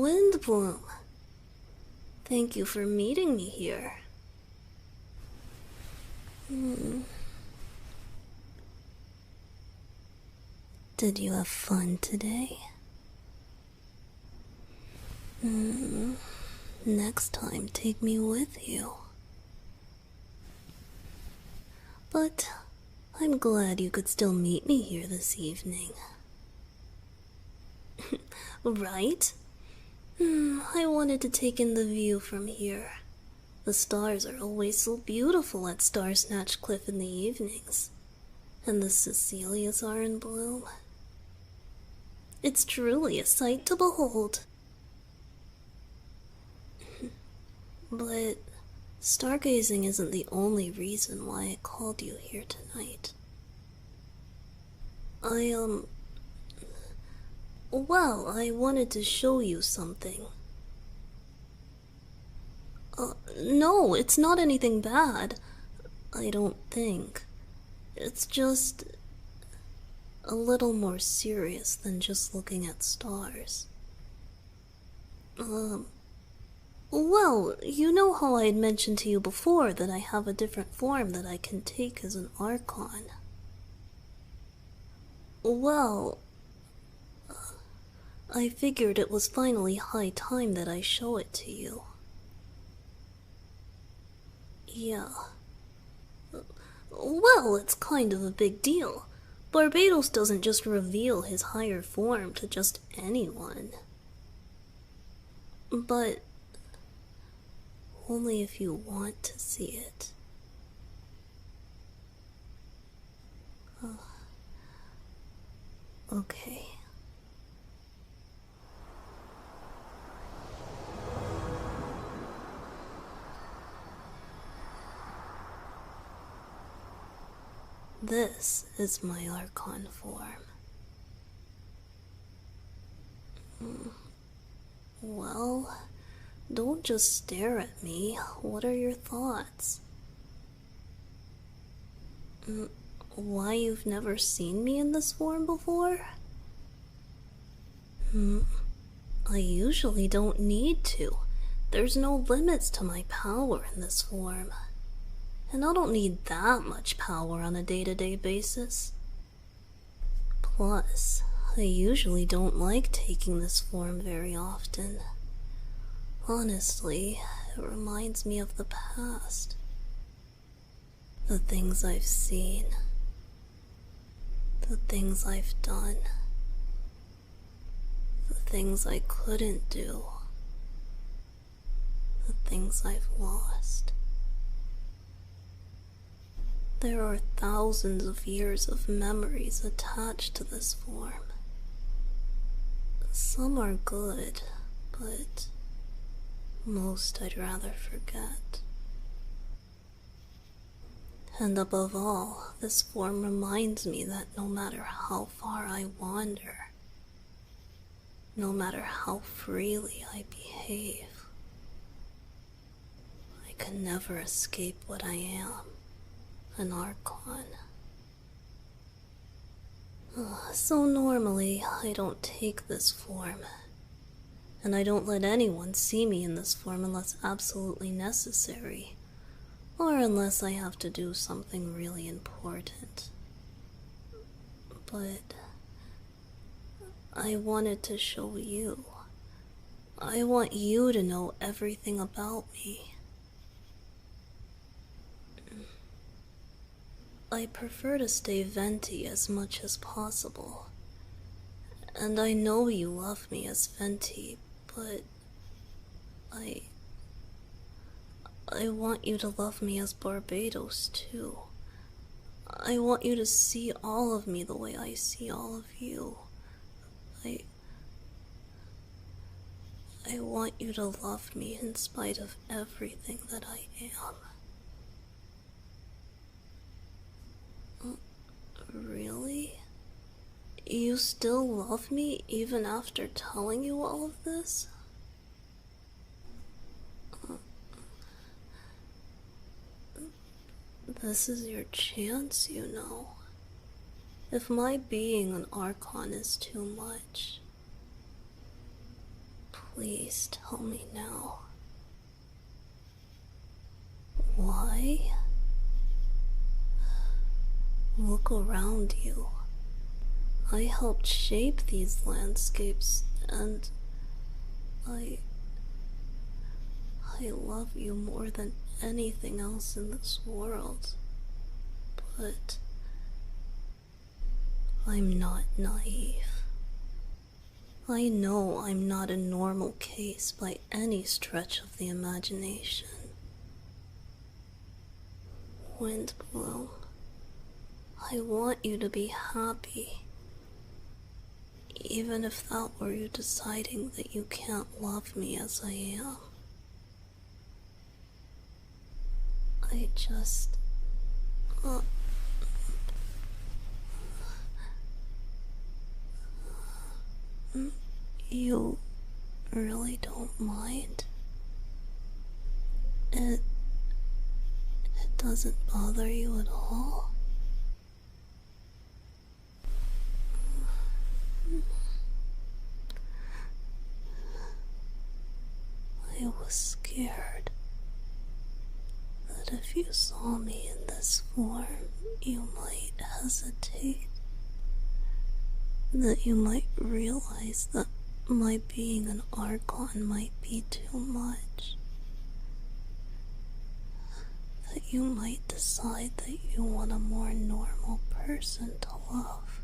Windbloom, thank you for meeting me here. Did you have fun today? Next time, take me with you. But I'm glad you could still meet me here this evening. Right? I wanted to take in the view from here. The stars are always so beautiful at Star Snatch Cliff in the evenings. And the Cecilias are in bloom. It's truly a sight to behold. But stargazing isn't the only reason why I called you here tonight. Well, I wanted to show you something. No, it's not anything bad. I don't think. It's just a little more serious than just looking at stars. Well, you know how I had mentioned to you before that I have a different form that I can take as an Archon. Well, I figured it was finally high time that I show it to you. Yeah. Well, it's kind of a big deal. Barbados doesn't just reveal his higher form to just anyone. But only if you want to see it. Okay. This is my Archon form. Well, don't just stare at me. What are your thoughts? Why you've never seen me in this form before? I usually don't need to. There's no limits to my power in this form. And I don't need that much power on a day-to-day basis. Plus, I usually don't like taking this form very often. Honestly, it reminds me of the past. The things I've seen. The things I've done. The things I couldn't do. The things I've lost. There are thousands of years of memories attached to this form. Some are good, but most I'd rather forget. And above all, this form reminds me that no matter how far I wander, no matter how freely I behave, I can never escape what I am. An Archon. So normally, I don't take this form. And I don't let anyone see me in this form unless absolutely necessary. Or unless I have to do something really important. But I wanted to show you. I want you to know everything about me. I prefer to stay VENTI as much as possible. And I know you love me as VENTI, but I want you to love me as Barbados too. I want you to see all of me the way I see all of you. I want you to love me in spite of everything that I am. Really? You still love me even after telling you all of this? This is your chance, you know. If my being an Archon is too much, Please tell me now. Why? Look around you. I helped shape these landscapes, and I love you more than anything else in this world. But I'm not naive. I know I'm not a normal case by any stretch of the imagination. Windbloom, I want you to be happy. Even if that were you deciding that you can't love me as I am. I just... You really don't mind? It doesn't bother you at all? I was scared that if you saw me in this form, you might hesitate. That you might realize that my being an Archon might be too much. That you might decide that you want a more normal person to love.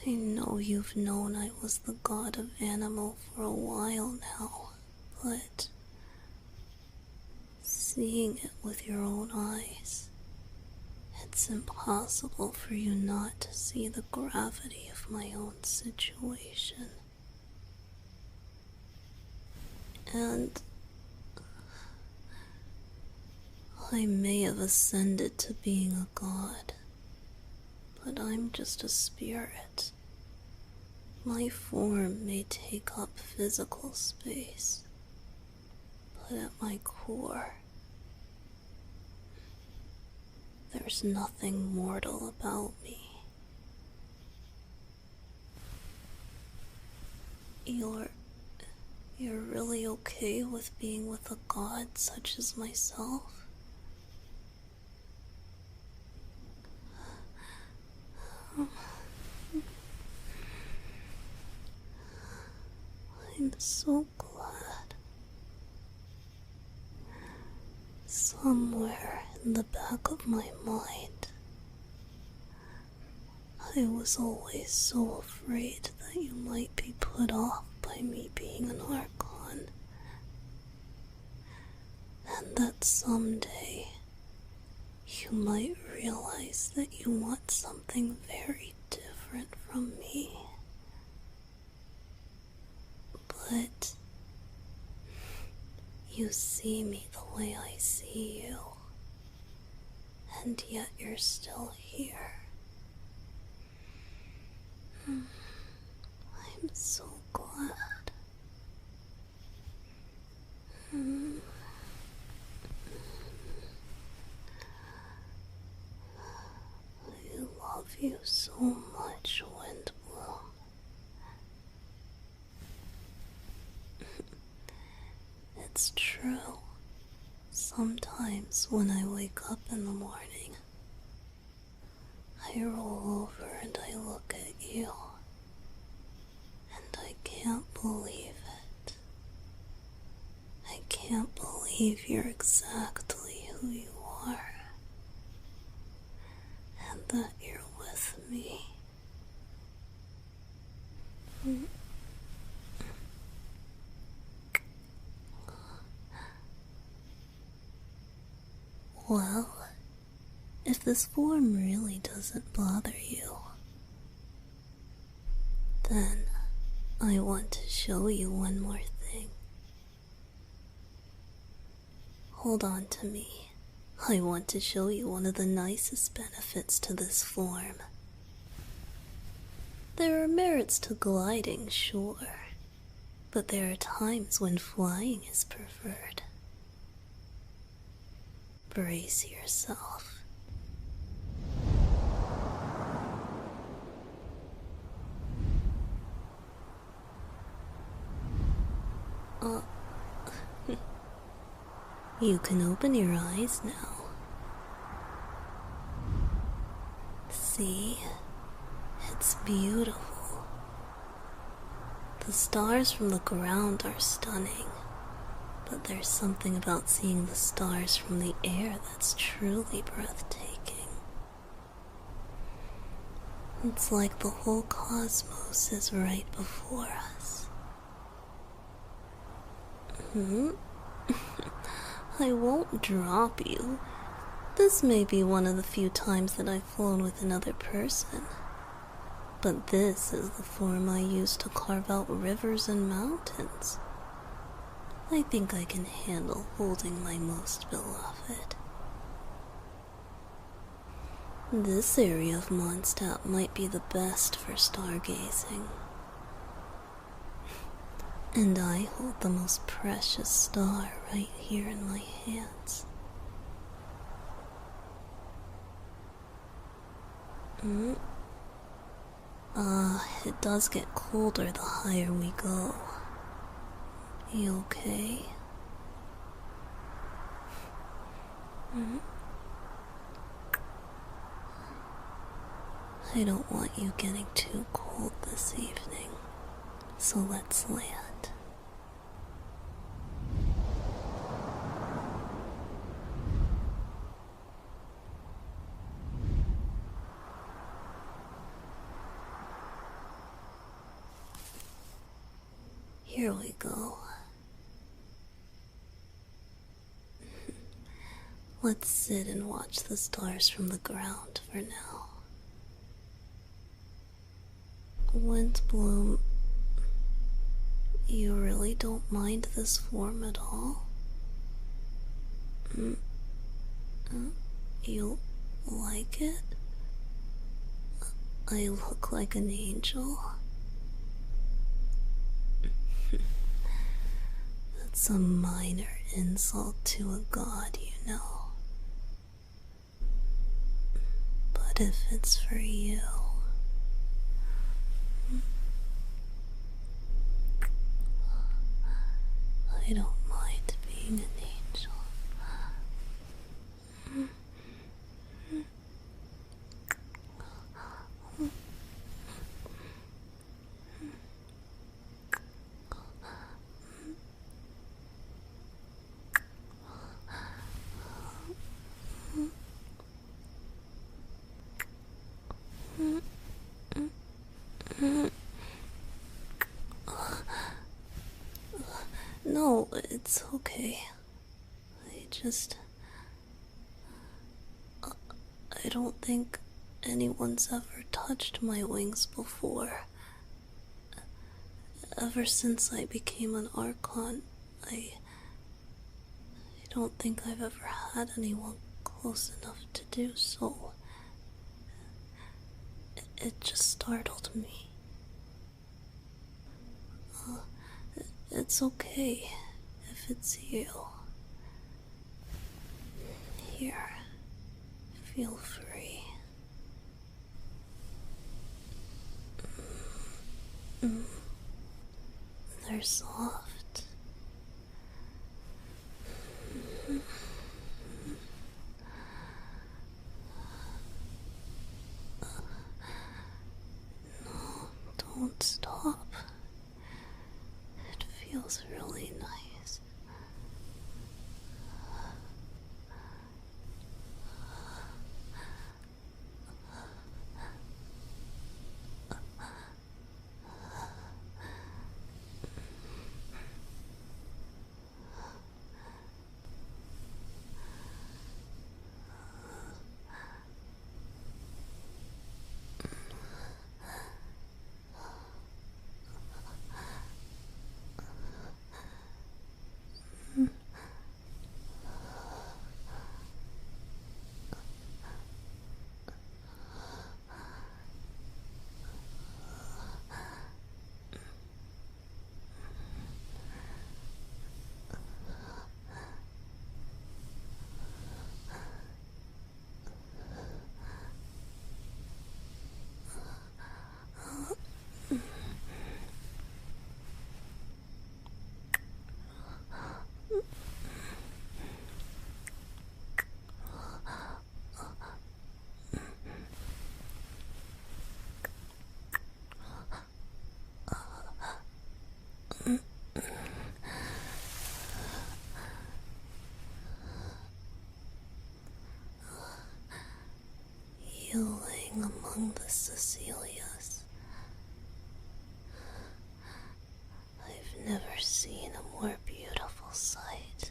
I know you've known I was the god of animal for a while now, but seeing it with your own eyes, it's impossible for you not to see the gravity of my own situation. And I may have ascended to being a god, but I'm just a spirit. My form may take up physical space, but at my core, there's nothing mortal about me. You're really okay with being with a god such as myself? I'm so glad. Somewhere in the back of my mind, I was always so afraid that you might be put off by me being an Archon, and that someday you might realize that you want something very different from me. But you see me the way I see you, and yet you're still here. I'm so glad. I love you so much, Windbloom. It's true. Sometimes when I wake up in the morning, I roll over and I look at you, and I can't believe it. I can't believe you're exactly who you are, and that you're with me. Well, if this form really doesn't bother you, then I want to show you one more thing. Hold on to me. I want to show you one of the nicest benefits to this form. There are merits to gliding, sure, but there are times when flying is preferred. Brace yourself. You can open your eyes now. See? It's beautiful. The stars from the ground are stunning, but there's something about seeing the stars from the air that's truly breathtaking. It's like the whole cosmos is right before us. I won't drop you. This may be one of the few times that I've flown with another person. But this is the form I use to carve out rivers and mountains. I think I can handle holding my most beloved. This area of Mondstadt might be the best for stargazing. And I hold the most precious star right here in my hands. It does get colder the higher we go. You okay? I don't want you getting too cold this evening, so let's land. Here we go. Let's sit and watch the stars from the ground for now. Windbloom, you really don't mind this form at all? You like it? I look like an angel? That's a minor insult to a god, you know. But if it's for you, I don't mind being an angel. No, it's okay. I don't think anyone's ever touched my wings before. Ever since I became an Archon, I don't think I've ever had anyone close enough to do so. It just startled me. It's okay if it's you. Here, feel free. They're soft. No, don't stop. It feels really nice. among the Cecilias. I've never seen a more beautiful sight.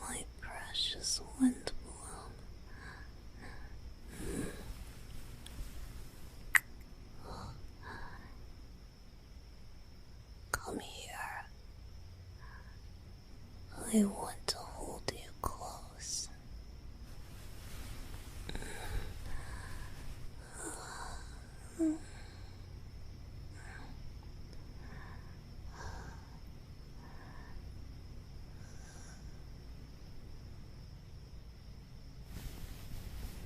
My precious wind bloom. Come here. I want to hold you close.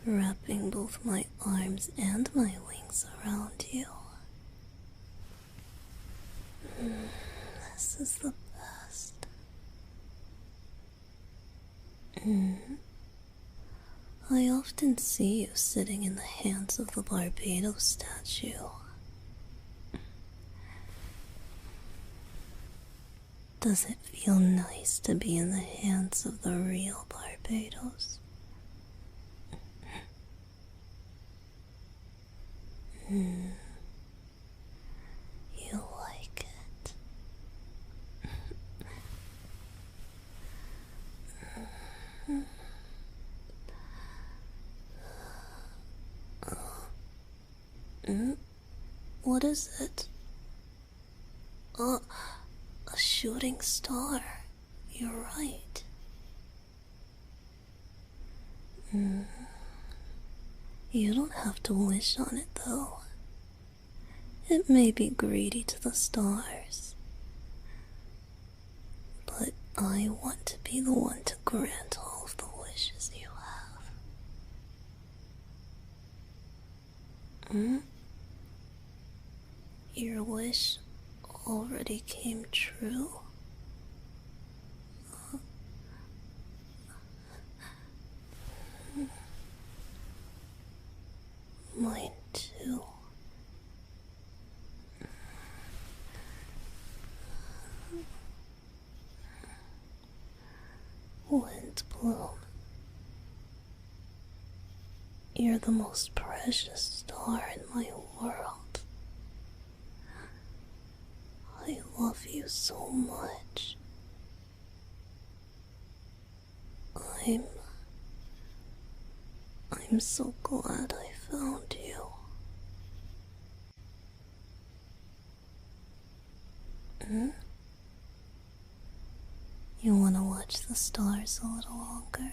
Wrapping both my arms and my wings around you. This is the best. I often see you sitting in the hands of the Barbados statue. Does it feel nice to be in the hands of the real Barbados? You like it. What is it? A shooting star. You're right. You don't have to wish on it, though. It may be greedy to the stars, but I want to be the one to grant all of the wishes you have. Your wish already came true. Mine too. Wind bloom. You're the most precious star in my world. I love you so much. I'm so glad I found you. You want to watch the stars a little longer?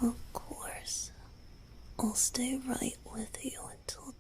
Of course. I'll stay right with you until